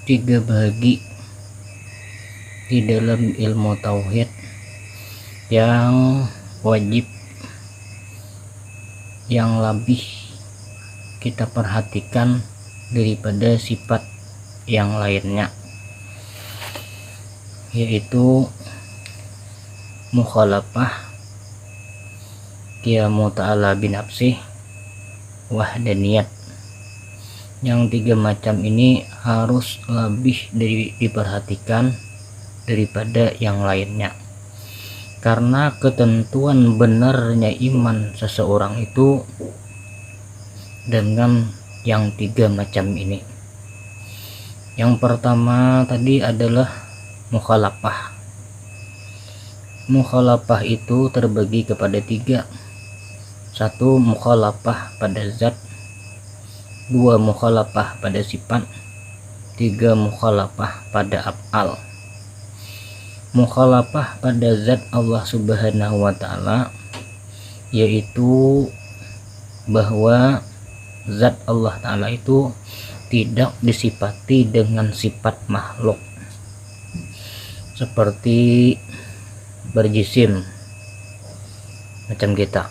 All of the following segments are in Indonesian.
tiga bagi di dalam ilmu tauhid yang wajib, yang lebih kita perhatikan daripada sifat yang lainnya, yaitu mukhalafah, qiyamu ta'ala binafsih, wahdaniyat. Yang tiga macam ini harus lebih diperhatikan daripada yang lainnya, karena ketentuan benarnya iman seseorang itu dengan yang tiga macam ini. Yang pertama tadi adalah mukhalafah. Mukhalafah itu terbagi kepada tiga. Satu, mukhalafah pada zat. Dua, mukhalafah pada sifat. Tiga, mukhalafah pada af'al. Mukhalafah pada zat Allah Subhanahu wa ta'ala, yaitu bahwa zat Allah ta'ala itu tidak disifati dengan sifat makhluk seperti berjisim macam kita,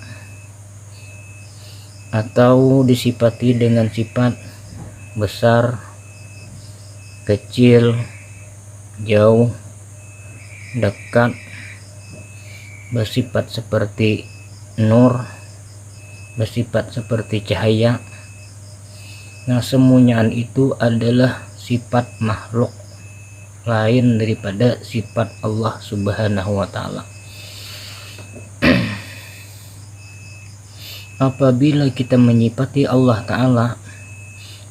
atau disifati dengan sifat besar, kecil, jauh, dekat, bersifat seperti nur, bersifat seperti cahaya. Nah, semuanya itu adalah sifat makhluk lain daripada sifat Allah Subhanahu wa ta'ala. Apabila kita menyifati Allah Ta'ala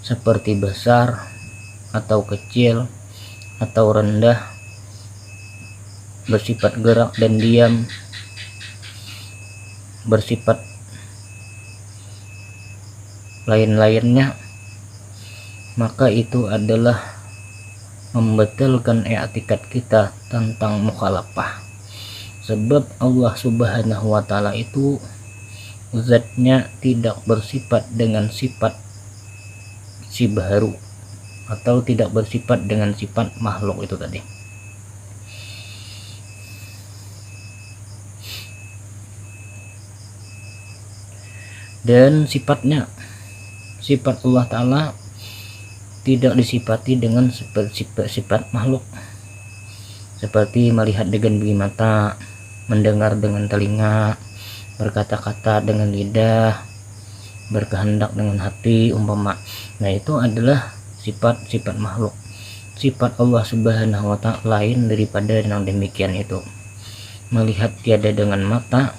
seperti besar atau kecil atau rendah, bersifat gerak dan diam, bersifat lain-lainnya, maka itu adalah membatalkan i'tikad kita tentang mukhalafah. Sebab Allah Subhanahu wa ta'ala itu zatnya tidak bersifat dengan sifat si baru, atau tidak bersifat dengan sifat makhluk itu tadi. Dan sifatnya, sifat Allah Ta'ala tidak disifati dengan sifat makhluk, seperti melihat dengan biji mata, mendengar dengan telinga, berkata-kata dengan lidah, berkehendak dengan hati umpama. Nah, itu adalah sifat-sifat makhluk. Sifat Allah Subhanahu wa ta'ala lain daripada yang demikian itu. Melihat tiada dengan mata,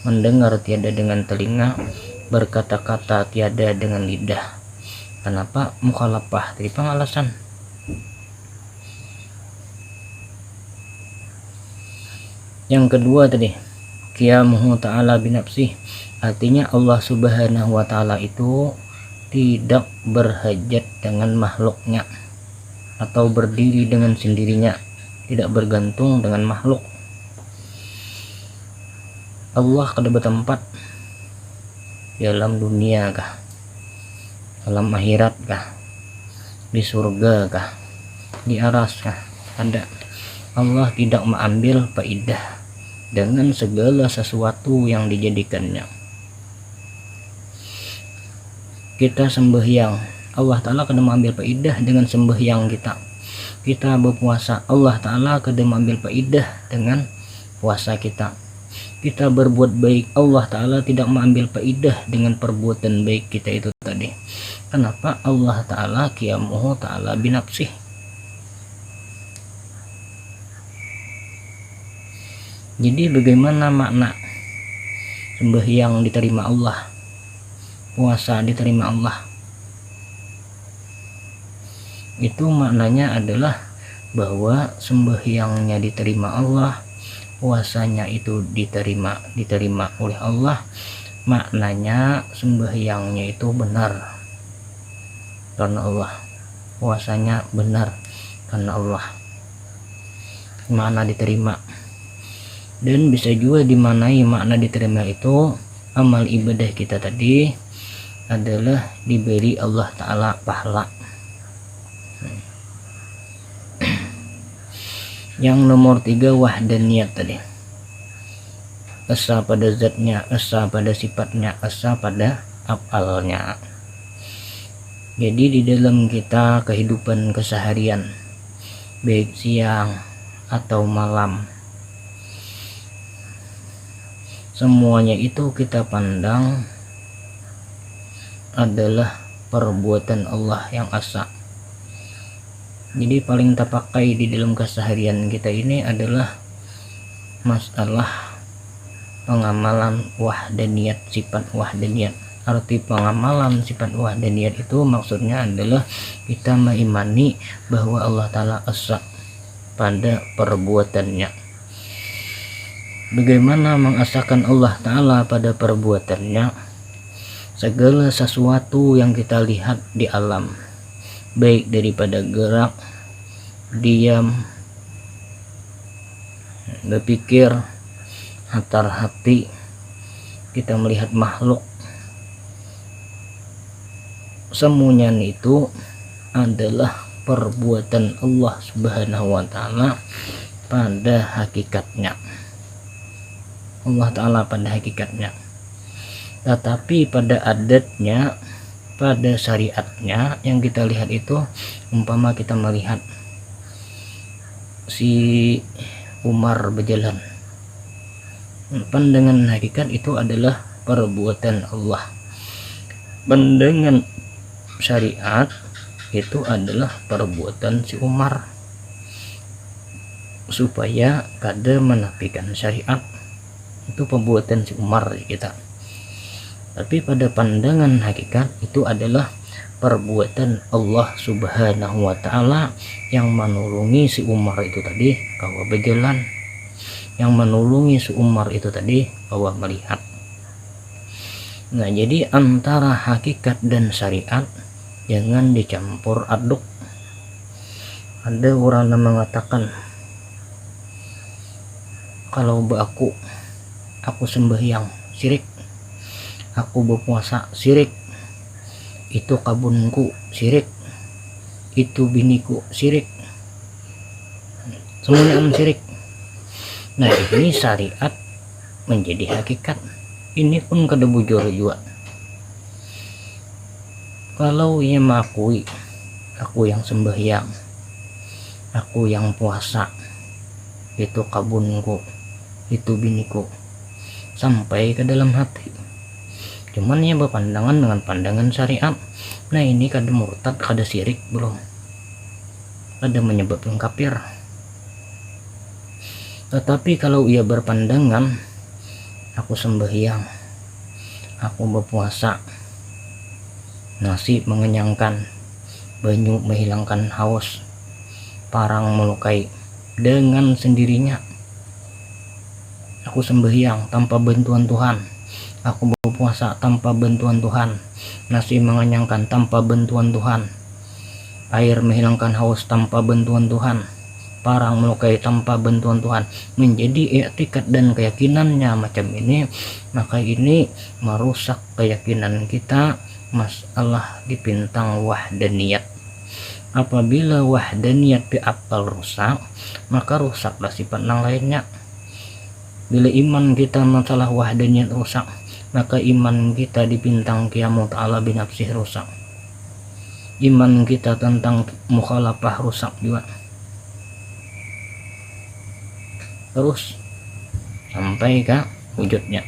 mendengar tiada dengan telinga, berkata-kata tiada dengan lidah. Kenapa? Mukhalafah, dari pengalasan. Yang kedua tadi, qiyamuhu ta'ala binafsih, artinya Allah Subhanahu wa ta'ala itu tidak berhajat dengan makhluknya, atau berdiri dengan sendirinya, tidak bergantung dengan makhluk. Allah kada bertempat di alam dunia kah, alam akhirat kah, di surga kah, di aras kah? Ada. Allah tidak mengambil faidah dengan segala sesuatu yang dijadikannya. Kita sembahyang, Allah Ta'ala kada mengambil faidah dengan sembahyang kita. Kita berpuasa, Allah Ta'ala kada mengambil faidah dengan puasa kita. Kita berbuat baik, Allah Ta'ala tidak mengambil faidah dengan perbuatan baik kita itu tadi. Kenapa? Allah Ta'ala qiyamuhu ta'ala binafsih. Jadi bagaimana makna sembahyang diterima Allah, puasa diterima Allah? Itu maknanya adalah bahwa sembahyangnya diterima Allah, puasanya itu diterima oleh Allah. Maknanya sembahyangnya itu benar karena Allah, puasanya benar karena Allah. Makna diterima. Dan bisa juga dimanai makna diterima itu amal ibadah kita tadi adalah diberi Allah Ta'ala pahala. Yang nomor 3 wahdaniyat tadi, esa pada zatnya, esa pada sifatnya, esa pada afalnya. Jadi di dalam kita kehidupan keseharian, baik siang atau malam, semuanya itu kita pandang adalah perbuatan Allah yang asa. Jadi paling tak pakai di dalam keseharian kita ini adalah masalah pengamalan wahdaniyat, sifat wahdaniyat. Arti pengamalan sifat wahdaniyat itu maksudnya adalah kita mengimani bahwa Allah Ta'ala asa pada perbuatannya. Bagaimana mengasakan Allah Ta'ala pada perbuatannya? Segala sesuatu yang kita lihat di alam, baik daripada gerak, diam, berpikir, hatar hati, kita melihat makhluk, semuanya itu adalah perbuatan Allah Subhanahu wa Ta'ala pada hakikatnya. Allah Ta'ala pada hakikatnya. Tetapi pada adatnya, pada syariatnya yang kita lihat itu, umpama kita melihat si Umar berjalan, pandangan hakikat itu adalah perbuatan Allah. Pandangan syariat itu adalah perbuatan si Umar, supaya kada menafikan syariat, itu perbuatan si Umar kita. Tapi pada pandangan hakikat itu adalah perbuatan Allah Subhanahu wa Ta'ala yang menolongi si Umar itu tadi bahwa berjalan, yang menolongi si Umar itu tadi bahwa melihat. Nah, jadi antara hakikat dan syariat jangan dicampur aduk. Ada orang yang mengatakan, kalau aku sembahyang syirik, aku berpuasa syirik, itu kabunku syirik, itu biniku syirik, semuanya syirik. Nah, ini syariat menjadi hakikat. Ini pun kada bujur juga. Kalau ia mengakui aku yang sembahyang, aku yang puasa, itu kabunku, itu biniku, sampai ke dalam hati, cuman ia berpandangan dengan pandangan syariat. Nah, ini kada murtad, kada syirik belum, kada menyebabkan kafir. Tetapi kalau ia berpandangan aku sembahyang, aku berpuasa, nasi mengenyangkan, banyu menghilangkan haus, parang melukai, dengan sendirinya aku sembahyang tanpa bantuan Tuhan, aku berpuasa tanpa bantuan Tuhan, nasi mengenyangkan tanpa bantuan Tuhan, air menghilangkan haus tanpa bantuan Tuhan, parang melukai tanpa bantuan Tuhan, menjadi i'tikad dan keyakinannya macam ini, maka ini merusak keyakinan kita masalah dipintang wahdaniyat. Apabila wahdaniyat diapal rusak, maka rusaklah sifat yang lainnya. Bila iman kita masalah wahdaniyat rusak, maka iman kita dipintang qiyamut ta'ala binafsih rusak, iman kita tentang mukhalafah rusak juga, terus sampai ke wujudnya.